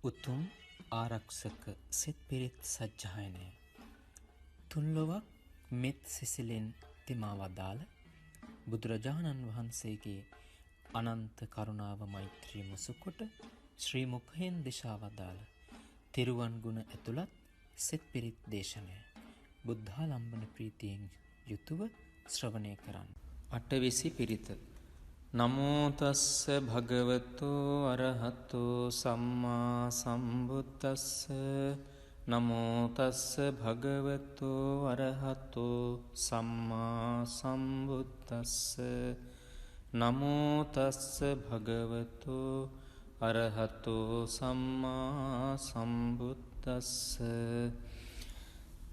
උතුම් ආරක්ෂක සිත් පිරිත් සජ්ජායනය තුන්ලොවක් මෙත් සිසිලෙන් තිමා වදාළ බුදුරජාණන් වහන්සේගේ අනන්ත කරුණාව මෛත්‍රිය මුසුකොට ශ්‍රී මුඛයෙන් දිශා වදාළ තිරුවන් ගුණ ඇතුළත් සිත් පිරිත් දේශනය බුද්ධාලම්බන ප්‍රීතියෙන් යුතුව ශ්‍රවණය කරන්න. අටවිසි පිරිත. නමෝ තස්ස භගවතෝ අරහතෝ සම්මා සම්බුද්දස්ස. නමෝ තස්ස භගවතෝ අරහතෝ සම්මා සම්බුද්දස්ස. නමෝ තස්ස භගවතෝ අරහතෝ සම්මා සම්බුද්දස්ස.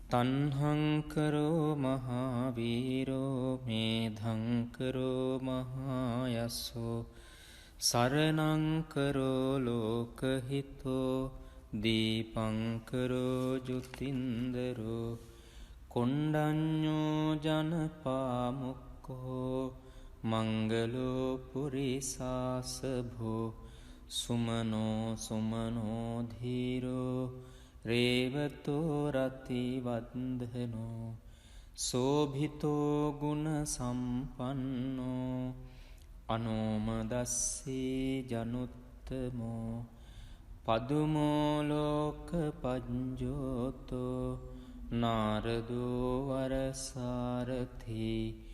තන්හංකරෝ මහාවීරෝ මේධංකරෝ මහායස්සෝ සරණංකරෝ ලෝකහිතෝ දීපංකරෝ ජුතින්දරෝ කොණ්ඩඤ්ඤෝ ජනපාමුක්කෝ මංගලෝ පුරිසාසභෝ සුමනෝ සුමනෝ ධීරෝ රේවතෝ රති වන්දනෝ සෝභිතෝ ගුණ සම්පන්නෝ අනෝමදස්සී ජනුත්තමෝ පදුමෝ ලෝක පඤ්ජෝතෝ නාරදෝ වරසාරථි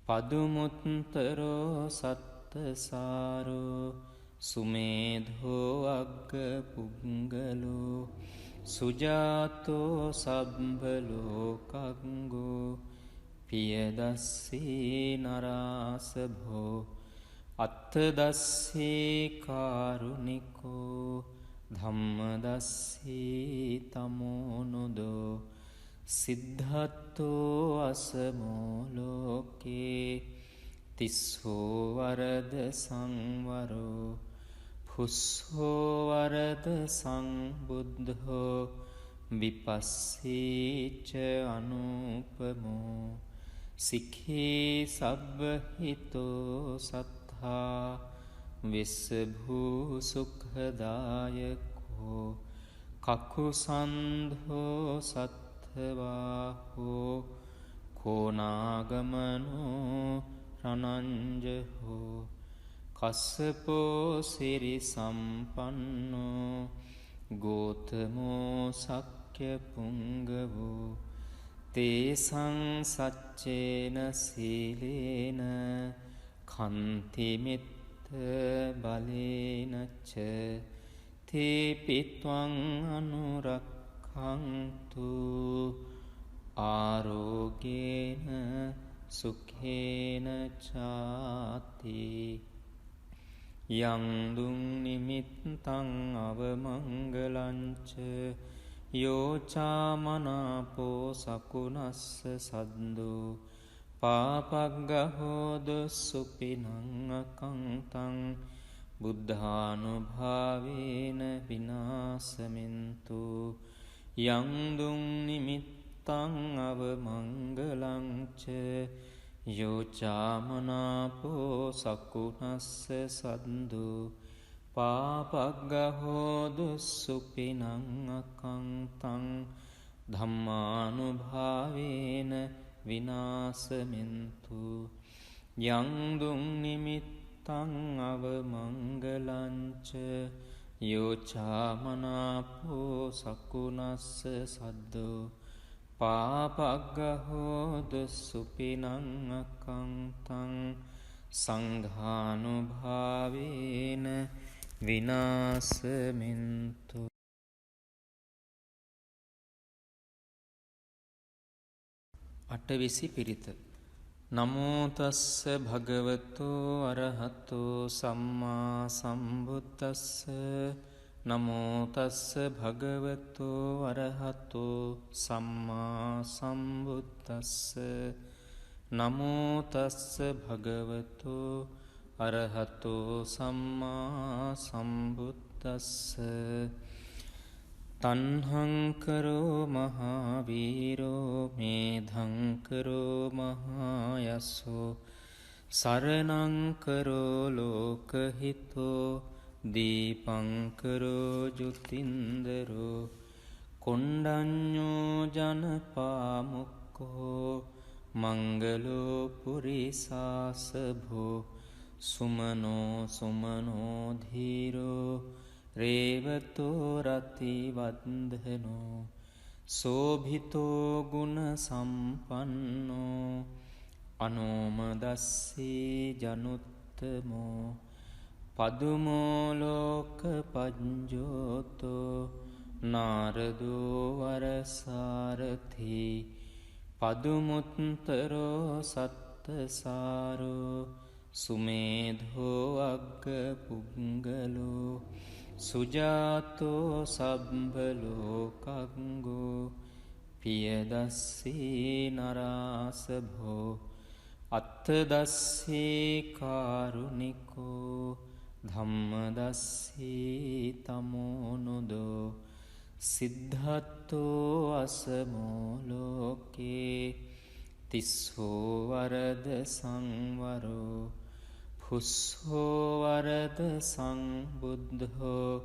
පදුමුත්තරෝ සත්තසාරෝ සුමේධෝ අග්ග පුංගලෝ සුජාතෝ සබ්බලෝකංගෝ පියදස්සී නරාසභෝ අත්තදස්සී කාරුණිකෝ ධම්මදස්සී තමෝනුදෝ සිද්ධත්තෝ අසමෝ ලෝකේ තිස්සෝ වරද සංවරෝ පුස්සෝ වරද සංබුද්ධෝ විපස්සීච අනුපමෝ සික්ඛී සබ්බහිතෝ සත්තා විස්සභූ සුඛදායකෝ කකුසන්ධෝ සත්ථවාහෝ කෝනාගමනෝ රණංජහෝ කස්සපෝ සිරි සම්පන්නෝ ගෝතමෝ සක්්‍ය පුංගවෝ තේසං සච්චේන සීලේන කන්තිමිත්ත බලේනච්ච තේපිත්වං අනුරක්ඛන්තු ආරෝගේන සුඛේන චාති. යං දුං නිමිත්තං අවමංගලංච යෝචාමනාපෝ සකුණස්ස සද්දෝ පාපග්ගහෝද සුපිනං අකංතං බුද්ධානුභාවේන විනාසමින්තු. යං දුං නිමිත්තං අවමංගලංච යෝචාමනාපෝ සකුණස්ස සද්දු පාපග්ගහෝදු සුපිනං අකංතං ධම්මානුභාවේන විනාසමින්තු. යං දුං නිමිත්තං අවමංගලංච යෝචාමනාපෝ සකුණස්ස සද්දු පාපග්ගහෝදු සුපිනං අකංතං සංඝානුභාවේන විනාසමින්තු. අටවිසි පිරිත. නමෝ තස්ස භගවතෝ අරහතෝ සම්මා සම්බුද්දස්ස. නමෝ තස්ස භගවතෝ අරහතෝ සම්මා සම්බුද්දස්ස. නමෝ තස්ස භගවතෝ අරහතෝ සම්මා සම්බුද්දස්ස. තන්හංකරෝ මහාවීරෝ මේධංකරෝ මහායස්සෝ සරණංකරෝ ලෝකහිතෝ දීපංකරෝ ජුතින්දරෝ කොණ්ඩඤ්ඤෝ ජනපාමුක්ඛෝ මංගලෝ පුරිසාසභෝ සුමනෝ සුමනෝ ධීරෝ රේවතෝ රති වන්දනෝ සෝභිතෝ ගුණ සම්පන්නෝ අනෝමදස්සී ජනුත්තමෝ පදුමෝ ලෝක පඤ්ජෝතෝ නාරදෝ වරසාරථි පදුමුත්තරෝ සත්තසාරෝ සුමේධෝ අග්ග පුංගලෝ සුජාතෝ සබ්බලෝකංගෝ පියදස්සී නරාසභෝ අත්තදස්සී කාරුණිකෝ ධම්මදස්සී තමෝනුදෝ සිද්ධත්තෝ අසමෝ ලෝකේ තිස්සෝ වරද සංවරෝ පුස්සෝ වරද සංබුද්ධෝ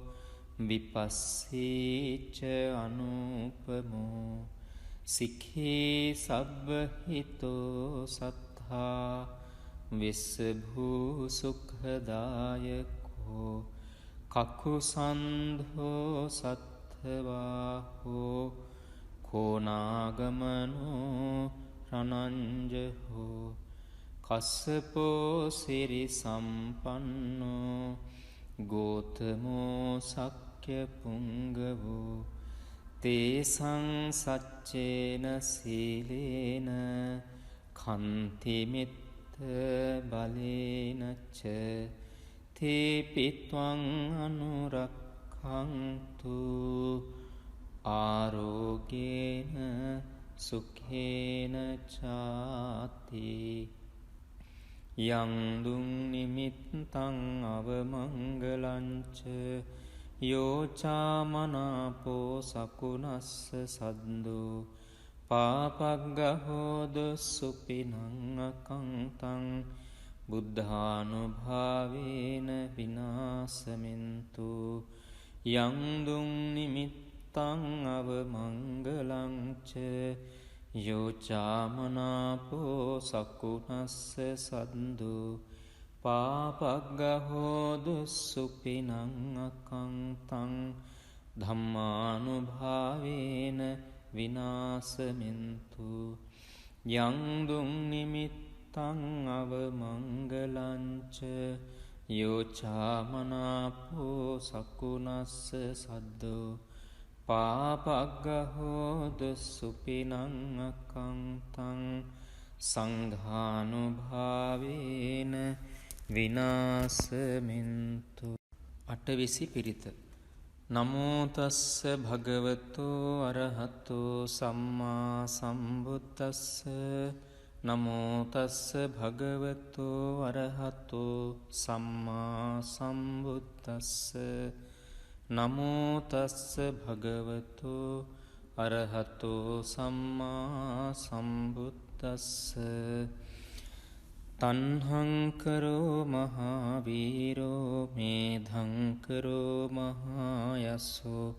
විපස්සීච අනුපමෝ සික්ඛී සබ්බහිතෝ සත්තා විස්සභූ සුඛදායකෝ කකුසන්ධෝ සත්ථවාහෝ කෝනාගමනෝ රණංජහෝ කස්සපෝ සිරි සම්පන්නෝ ගෝතමෝ සක්්‍ය පුංගවෝ තේසං සච්චේන සීලේන කන්තිමිත්ත බලේනච්ච තේපිත්වං අනුරක්ඛන්තු ආරෝගේන සුඛේන චාති යං දුං නිමිත්තං අවමංගලංච යෝචාමනාපෝ සකුනස්ස සද්දෝ පාපග්ගහෝද සුපිනං අකංතං බුද්ධානුභාවේන විනාසමින්තු යං දුං නිමිත්තං අවමංගලංච යෝචාමනාපෝ සකුනස්ස සද්දෝ පාපග්ගහෝදු සුපිනං අකංතං ධම්මානුභාවේන විනාසමින්තු යං දුං නිමිත්තං අවමංගලංච යෝචාමනාපෝ සකුනස්ස සද්දෝ පාපග්ගහෝදු සුපිනං අකංතං සංඝානුභාවේන විනාසමින්තු. අටවිසි පිරිත. නමෝ තස්ස භගවතෝ අරහතෝ සම්මා සම්බුද්දස්ස. නමෝ තස්ස භගවතෝ අරහතෝ සම්මා සම්බුද්දස්ස. නමෝ තස්ස භගවතෝ අරහතෝ සම්මා සම්බුද්දස්ස. තණ්හං කරෝ මහාවීරෝ මේධං කරෝ මහායසෝ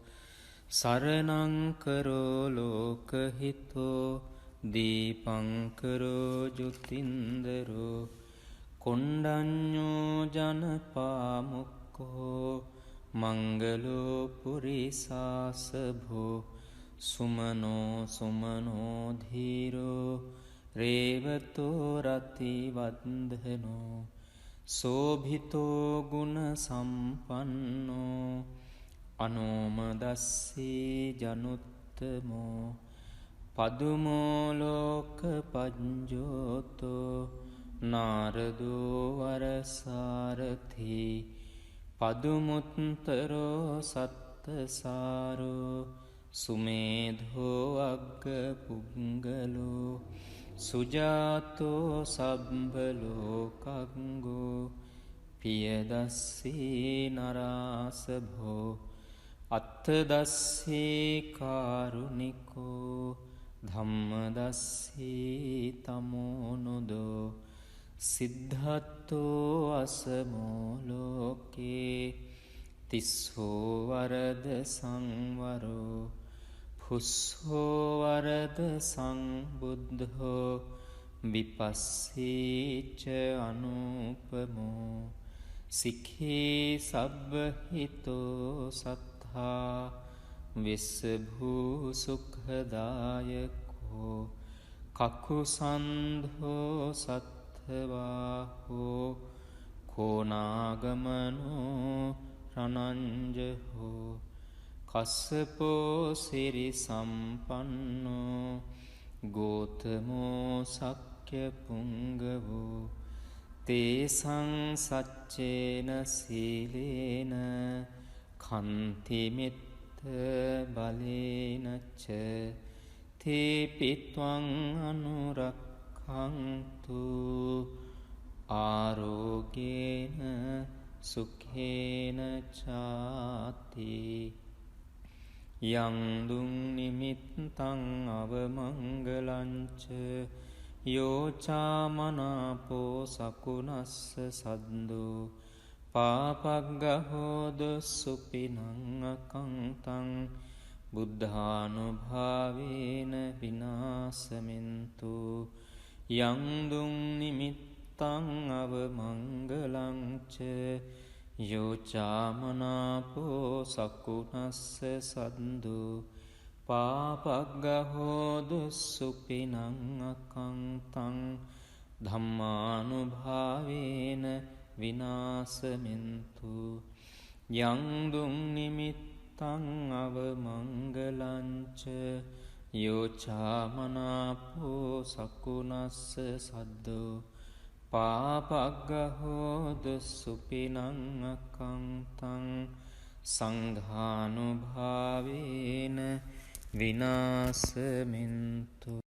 සරණං කරෝ ලෝකහිතෝ දීපං කරෝ ජුතින්දරෝ කොණ්ඩඤ්ඤෝ ජනපාමුක්ඛෝ මංගලෝ පුරිසාසභෝ සුමනෝ සුමනෝ ධීරෝ රේවතෝ රති වන්දනෝ සෝභිතෝ ගුණ සම්පන්නෝ අනෝමදස්සී ජනුත්තමෝ පදුමෝ ලෝක පඤ්ජෝතෝ නාරදෝ වරසාරථි පදුමුත්තරෝ සත්තසාරෝ සුමේධෝ අග්ග පුංගලෝ සුජාතෝ සබ්බලෝකංගෝ පියදස්සී නරාසභෝ අත්තදස්සී කාරුණිකෝ ධම්මදස්සී තමෝනුදෝ සිද්ධත්තෝ අසමෝ ලෝකේ තිස්සෝ වරද සංවරෝ පුස්සෝ වරද සංබුද්ධෝ විපස්සීච අනුපමෝ සික්ඛී සබ්බහිතෝ සත්තා විස්සභූ සුඛදායකෝ කකුසන්ධෝ සත්ථවාහෝ කෝනාගමනෝ රනංජහෝ කස්සපෝ සිරි සම්පන්නෝ ගෝතමෝ සක්්‍ය පුංගවෝ තේසං සච්චේන සීලේන කන්තිමිත්ත බලේනච්ච තේපිත්වං අනුරක්ඛන්තු ආරෝගේන සුඛේන චාති යං දුං නිමිත්තං අවමංගලංච යෝචාමනාපෝ සකුනස්ස සද්දෝ පාපග්ගහෝද සුපිනං අකංතං බුද්ධානුභාවේන විනාසමින්තු යං දුං නිමිත්තං අවමංගලංච යෝචාමනාපෝ සකුනස්ස සද්දෝ පාපග්ගහෝද සුපිනං අකංතං ධම්මානුභාවේන විනාසමින්තු යං දුං නිමිත්තං අවමංගලංච යෝචාමනාපෝ සකුනස්ස සද්දෝ පාපග්ගහෝද සුපිනං අකංතං සංඝානුභාවේන විනාසමින්තු